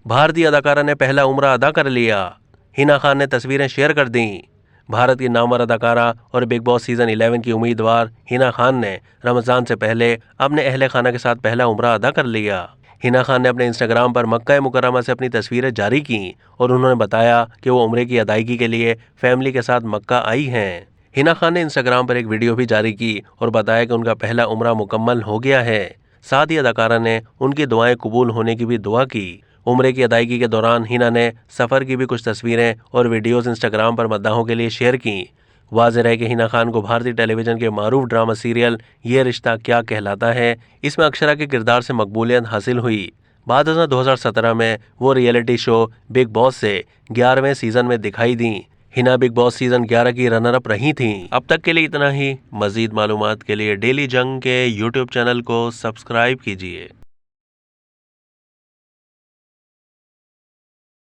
भारतीय अदाकारा ने पहला उम्रा अदा कर लिया। हिना खान ने तस्वीरें शेयर कर दी। भारत की नामवर अदाकारा और बिग बॉस सीजन 11 की उम्मीदवार हिना खान ने रमजान से पहले अपने अहले खाना के साथ पहला उम्रा अदा कर लिया। हिना खान ने अपने इंस्टाग्राम पर मक्का मुकर्रमा से अपनी तस्वीरें जारी की और उन्होंने बताया कि वो उम्रे की अदायगी के लिए फैमिली के साथ मक्का आई हैं। हिना खान ने इंस्टाग्राम पर एक वीडियो भी जारी की और बताया कि उनका पहला उम्रा मुकम्मल हो गया है। साथ ही अदाकारा ने उनकी दुआएं कबूल होने की भी दुआ की। उम्रे की अदायगी के दौरान हिना ने सफ़र की भी कुछ तस्वीरें और वीडियोस इंस्टाग्राम पर मद्दाहों के लिए शेयर की। वाज़ेह है कि हिना खान को भारतीय टेलीविजन के मारूफ ड्रामा सीरियल ये रिश्ता क्या कहलाता है इसमें अक्षरा के किरदार से मकबूलियत हासिल हुई। बाद 2017 में वो रियलिटी शो बिग बॉस से 11वें सीजन में दिखाई दी। हिना बिग बॉस सीजन 11 की रनर अप रही थी। अब तक के लिए इतना ही। मजीद मालूमात के लिए डेली जंग के यूट्यूब चैनल को सब्सक्राइब कीजिए।